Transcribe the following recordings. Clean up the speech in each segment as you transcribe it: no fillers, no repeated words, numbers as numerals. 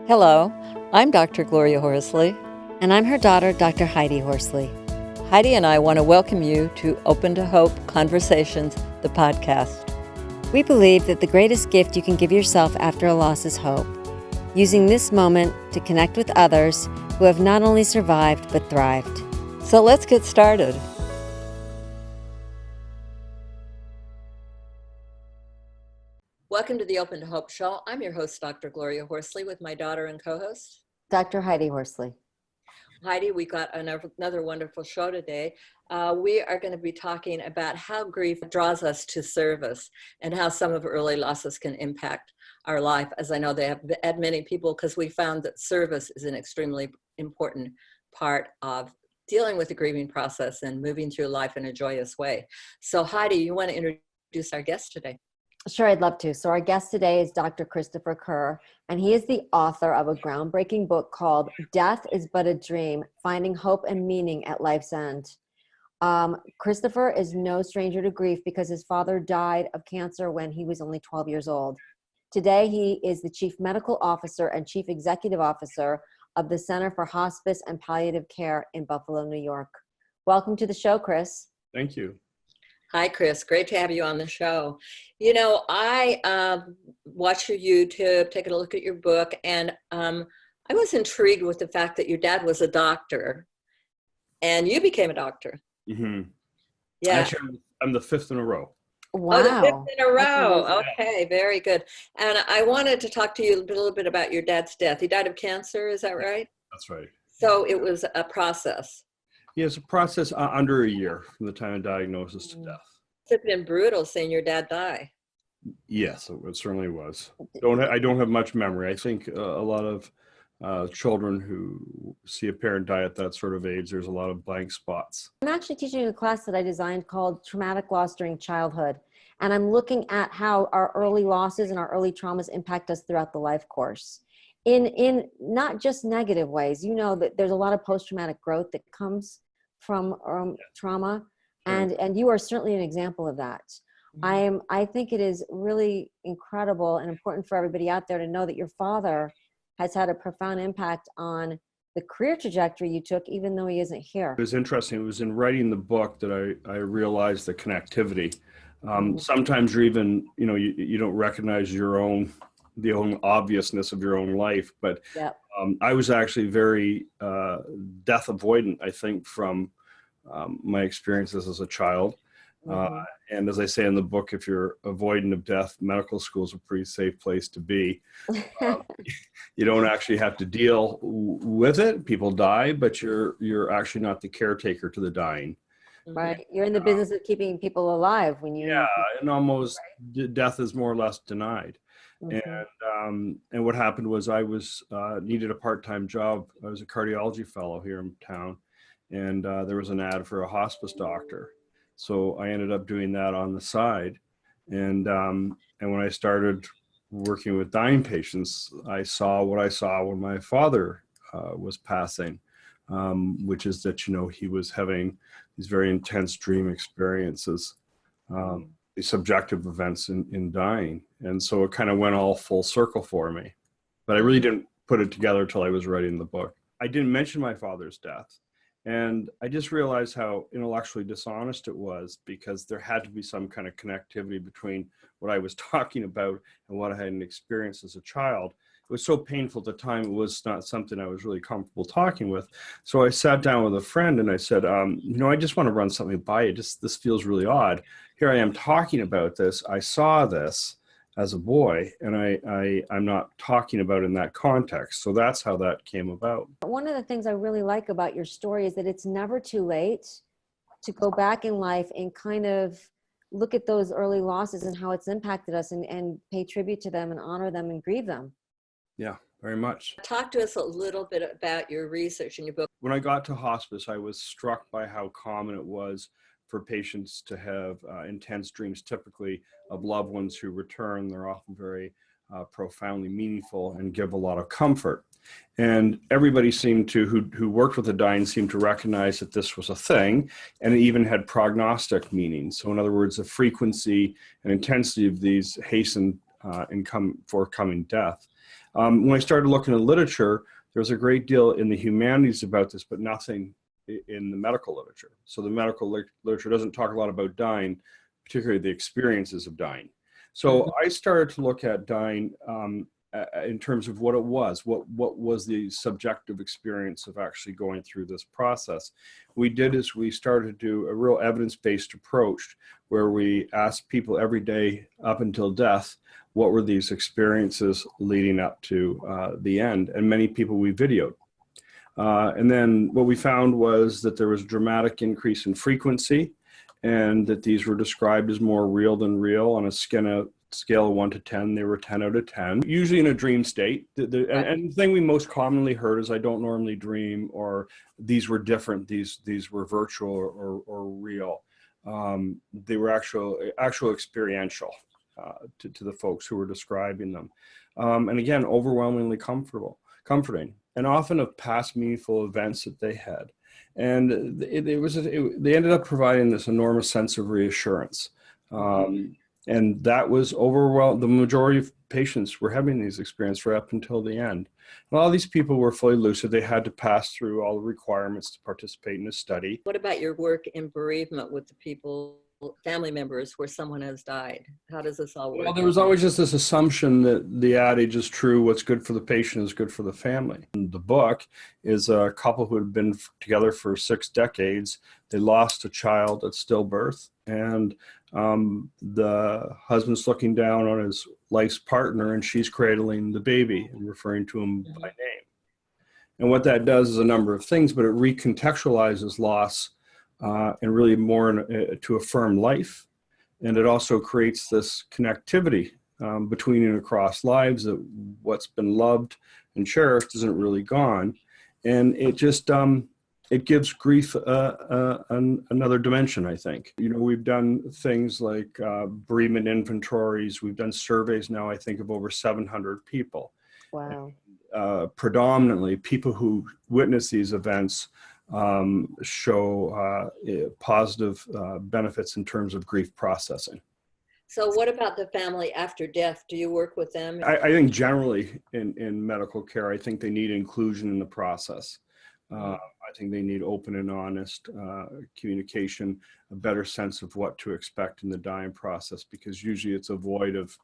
Hello, I'm Dr. Gloria Horsley. And I'm her daughter, Dr. Heidi Horsley. Heidi and I want to welcome you to Open to Hope Conversations, the podcast. We believe that the greatest gift you can give yourself after a loss is hope, using this moment to connect with others who have not only survived but thrived. So let's get started. Welcome to the Open to Hope Show. I'm your host, Dr. Gloria Horsley, with my daughter and co-host, Dr. Heidi Horsley. Heidi. We got another wonderful show today. We are going to be talking about how grief draws us to service and how some of early losses can impact our life, as I know they have had many people, because we found that service is an extremely important part of dealing with the grieving process and moving through life in a joyous way. So Heidi, you want to introduce our guest today? Sure, I'd love to. So our guest today is Dr. Christopher Kerr, and he is the author of a groundbreaking book called Death is But a Dream, Finding Hope and Meaning at Life's End. Christopher is no stranger to grief because his father died of cancer when he was only 12 years old. Today, he is the Chief Medical Officer and Chief Executive Officer of the Center for Hospice and Palliative Care in Buffalo, New York. Welcome to the show, Chris. Thank you. Hi, Chris. Great to have you on the show. You know, I watched your YouTube, taking a look at your book, and I was intrigued with the fact that your dad was a doctor and you became a doctor. Mm-hmm. Yeah. Actually, I'm the fifth in a row. Wow. Oh, the fifth in a row. Okay, very good. And I wanted to talk to you a little bit about your dad's death. He died of cancer, is that right? That's right. So it was a process. Yeah, it's a process under a year from the time of diagnosis to death. It's been brutal seeing your dad die. Yes, it certainly was. I don't have much memory. I think a lot of children who see a parent die at that sort of age, there's a lot of blank spots. I'm actually teaching a class that I designed called Traumatic Loss During Childhood. And I'm looking at how our early losses and our early traumas impact us throughout the life course. In not just negative ways. You know that there's a lot of post-traumatic growth that comes from trauma. And you are certainly an example of that. I think it is really incredible and important for everybody out there to know that your father has had a profound impact on the career trajectory you took, even though he isn't here. It was interesting. It was in writing the book that I realized the connectivity. Sometimes you're even, you don't recognize the own obviousness of your own life, but Yep. I was actually very death avoidant, I think, from my experiences as a child. And as I say in the book, if you're avoidant of death, medical school is a pretty safe place to be. You don't actually have to deal with it. People die, but you're actually not the caretaker to the dying. Right. You're in the business of keeping people alive when you. Yeah, and almost death is more or less denied. And what happened was I was needed a part-time job. I was a cardiology fellow here in town, and there was an ad for a hospice doctor. So I ended up doing that on the side. And when I started working with dying patients, I saw what I saw when my father was passing, which is that, he was having these very intense dream experiences, these subjective events in dying. And so it kind of went all full circle for me. But I really didn't put it together till I was writing the book. I didn't mention my father's death. And I just realized how intellectually dishonest it was, because there had to be some kind of connectivity between what I was talking about and what I had experienced as a child. It was so painful at the time, it was not something I was really comfortable talking with. So I sat down with a friend and I said, I just want to run something by you. This feels really odd. Here I am talking about this. I saw this as a boy, and I'm not talking about it in that context. So that's how that came about. One of the things I really like about your story is that it's never too late to go back in life and kind of look at those early losses and how it's impacted us and pay tribute to them and honor them and grieve them. Yeah, very much. Talk to us a little bit about your research in your book. When I got to hospice, I was struck by how common it was for patients to have intense dreams, typically of loved ones who return. They're often very profoundly meaningful and give a lot of comfort. And everybody seemed to, who worked with the dying, seemed to recognize that this was a thing, and it even had prognostic meaning. So in other words, the frequency and intensity of these hastened forthcoming death. When I started looking at literature, there was a great deal in the humanities about this, but nothing in the medical literature. So the medical literature doesn't talk a lot about dying, particularly the experiences of dying. So I started to look at dying in terms of what it was, what was the subjective experience of actually going through this process. We did is we started to do a real evidence-based approach where we asked people every day up until death, what were these experiences leading up to the end? And many people we videoed. And then what we found was that there was a dramatic increase in frequency, and that these were described as more real than real. On a scale of 1 to 10, they were 10 out of 10, usually in a dream state. And the thing we most commonly heard is, I don't normally dream, or these were different, these were virtual or real. They were actual experiential to the folks who were describing them. And again, overwhelmingly comforting, and often of past meaningful events that they had. And they ended up providing this enormous sense of reassurance. And that was overwhelming. The majority of patients were having these experiences right up until the end. And all these people were fully lucid. They had to pass through all the requirements to participate in the study. What about your work in bereavement with the people, family members where someone has died? How does this all work? Well, there was always just this assumption that the adage is true, what's good for the patient is good for the family. And the book is a couple who had been together for 6 decades. They lost a child at stillbirth, and the husband's looking down on his life's partner, and she's cradling the baby and referring to him by name. And what that does is a number of things, but it recontextualizes loss and really more to affirm life. And it also creates this connectivity between and across lives, that what's been loved and cherished isn't really gone. And it just, it gives grief another dimension, I think. You know, we've done things like bereavement inventories. We've done surveys now, I think, of over 700 people. Wow. Predominantly, people who witness these events show positive benefits in terms of grief processing. So what about the family after death? Do you work with them? I think generally in medical care, I think they need inclusion in the process. I think they need open and honest communication, a better sense of what to expect in the dying process, because usually it's a void of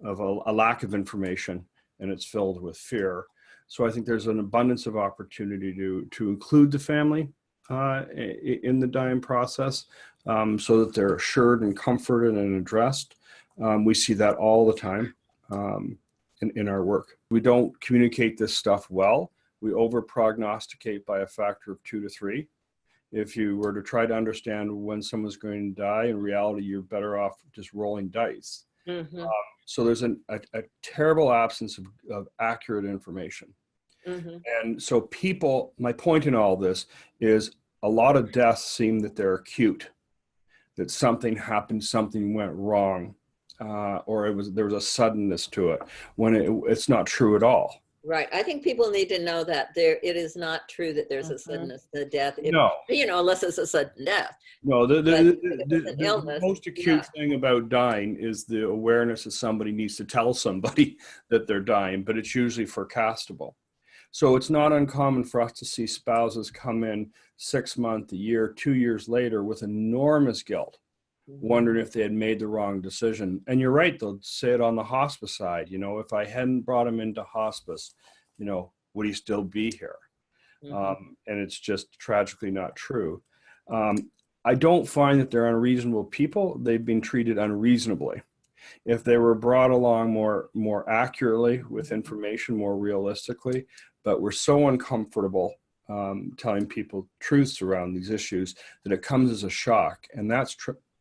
a lack of information, and it's filled with fear. So I think there's an abundance of opportunity to include the family in the dying process, so that they're assured and comforted and addressed. We see that all the time in our work. We don't communicate this stuff well. We over-prognosticate by a factor of 2 to 3. If you were to try to understand when someone's going to die, in reality, you're better off just rolling dice. So there's a terrible absence of accurate information. And so people, my point in all this is, a lot of deaths seem that they're acute, that something happened, something went wrong, or there was a suddenness to it, when it's not true at all. Right. I think people need to know that it is not true that there's a suddenness to death. No. You know, unless it's a sudden death. No, the most acute thing about dying is the awareness that somebody needs to tell somebody that they're dying, but it's usually forecastable. So it's not uncommon for us to see spouses come in 6 months, a year, 2 years later with enormous guilt, wondering if they had made the wrong decision. And you're right, they'll say it on the hospice side, you know, if I hadn't brought him into hospice, you know, would he still be here? And it's just tragically not true. I don't find that they're unreasonable people. They've been treated unreasonably. If they were brought along more accurately with information, more realistically, but we're so uncomfortable telling people truths around these issues that it comes as a shock, and that's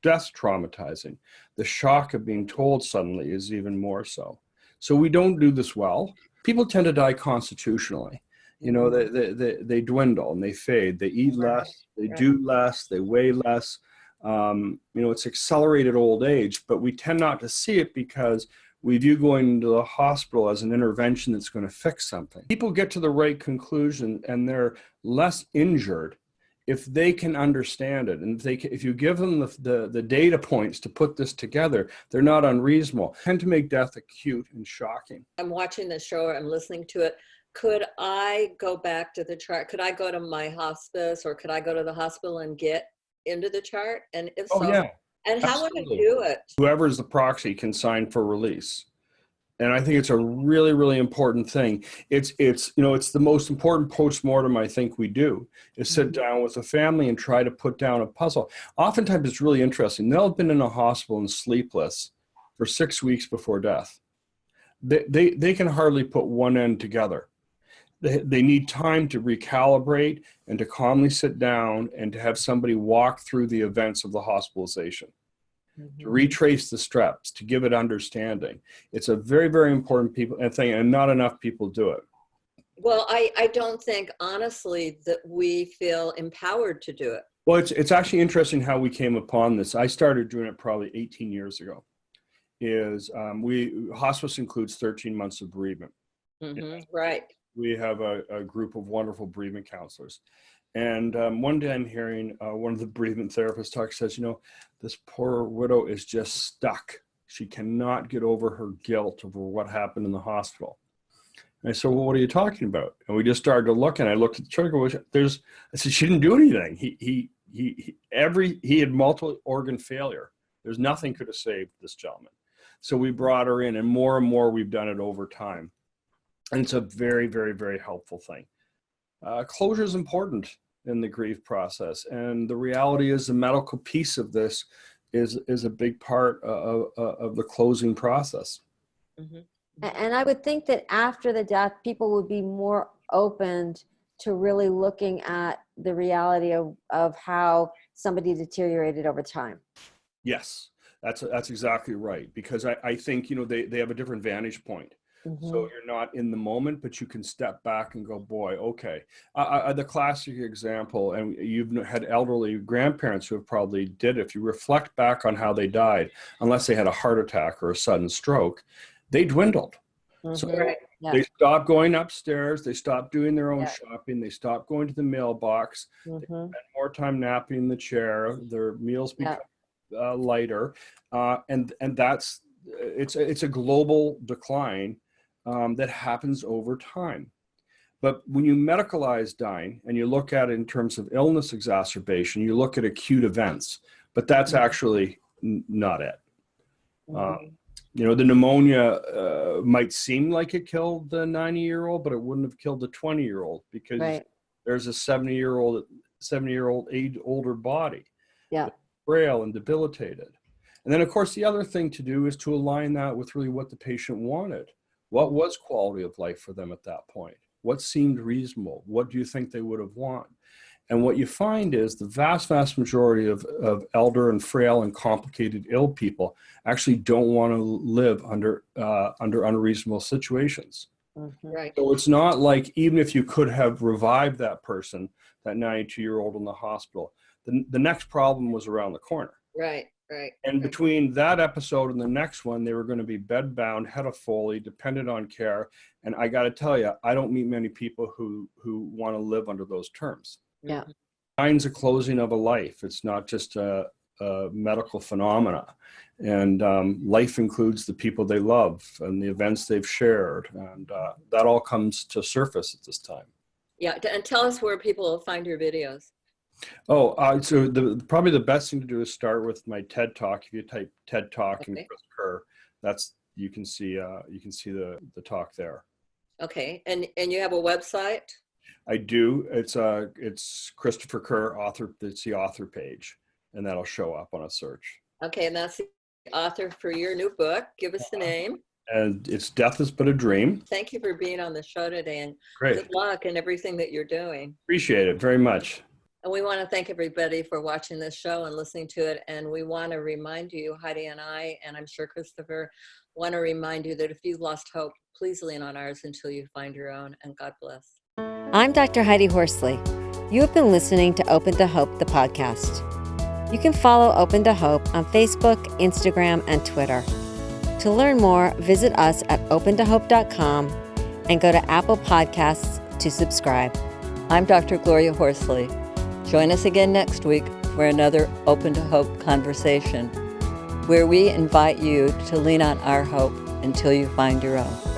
traumatizing. The shock of being told suddenly is even more so. So we don't do this well. People tend to die constitutionally. You know, they dwindle and they fade. They eat less, they do less, they weigh less. You know, it's accelerated old age, but we tend not to see it because we view going into the hospital as an intervention that's going to fix something. People get to the right conclusion and they're less injured if they can understand it, and if you give them the data points to put this together, they're not unreasonable. Tend to make death acute and shocking. I'm watching the show, I'm listening to it. Could I go back to the chart? Could I go to my hospice, or could I go to the hospital and get into the chart? And if so, Yeah, and how would I do it? Whoever is the proxy can sign for release. And I think it's a really, really important thing. It's the most important postmortem I think we do, is sit down with a family and try to put down a puzzle. Oftentimes it's really interesting. They'll have been in a hospital and sleepless for 6 weeks before death. They can hardly put one end together. They need time to recalibrate and to calmly sit down and to have somebody walk through the events of the hospitalization. To retrace the steps, to give it understanding. It's a very, very important thing, and not enough people do it. Well, I don't think, honestly, that we feel empowered to do it. Well, it's actually interesting how we came upon this. I started doing it probably 18 years ago. Hospice includes 13 months of bereavement. Right. We have a group of wonderful bereavement counselors. And one day I'm hearing one of the bereavement therapists talk, says, this poor widow is just stuck. She cannot get over her guilt over what happened in the hospital. And I said, well, what are you talking about? And we just started to look, and I looked at the chart. I said, she didn't do anything. He had multiple organ failure. There's nothing could have saved this gentleman. So we brought her in, and more we've done it over time. And it's a very, very, very helpful thing. Closure is important in the grief process, and the reality is the medical piece of this is a big part of the closing process. And I would think that after the death, people would be more open to really looking at the reality of how somebody deteriorated over time. Yes, that's exactly right, because I think they have a different vantage point. So you're not in the moment, but you can step back and go, boy, okay. The classic example, and you've had elderly grandparents who have probably did it. If you reflect back on how they died, unless they had a heart attack or a sudden stroke, they dwindled. So they stopped going upstairs. They stopped doing their own shopping. They stopped going to the mailbox. They spent more time napping in the chair. Their meals become lighter. And it's a global decline that happens over time. But when you medicalize dying and you look at it in terms of illness exacerbation, you look at acute events, but that's actually not it. The pneumonia might seem like it killed the 90-year-old, but it wouldn't have killed the 20-year-old because there's a 70-year-old older body, frail and debilitated. And then, of course, the other thing to do is to align that with really what the patient wanted. What was quality of life for them at that point? What seemed reasonable? What do you think they would have wanted? And what you find is the vast, vast majority of elder and frail and complicated ill people actually don't want to live under unreasonable situations. Right. So it's not like, even if you could have revived that person, that 92-year-old in the hospital, the next problem was around the corner. Right. Right. And between that episode and the next one, they were going to be bedbound, head of Foley, dependent on care. And I got to tell you, I don't meet many people who want to live under those terms. Yeah. Dying's a closing of a life. It's not just a medical phenomena. And life includes the people they love and the events they've shared. And that all comes to surface at this time. Yeah. And tell us where people will find your videos. So probably the best thing to do is start with my TED Talk. If you type TED Talk and Kerr, you can see the talk there. Okay, and you have a website? I do. It's Christopher Kerr author. It's the author page, and that'll show up on a search. Okay, and that's the author for your new book. Give us the name. And it's Death is But a Dream. Thank you for being on the show today, and good luck in everything that you're doing. Appreciate it very much. And we want to thank everybody for watching this show and listening to it. And we want to remind you, Heidi and I, and I'm sure Christopher, want to remind you that if you've lost hope, please lean on ours until you find your own. And God bless. I'm Dr. Heidi Horsley. You have been listening to Open to Hope, the podcast. You can follow Open to Hope on Facebook, Instagram, and Twitter. To learn more, visit us at opentohope.com and go to Apple Podcasts to subscribe. I'm Dr. Gloria Horsley. Join us again next week for another Open to Hope conversation, where we invite you to lean on our hope until you find your own.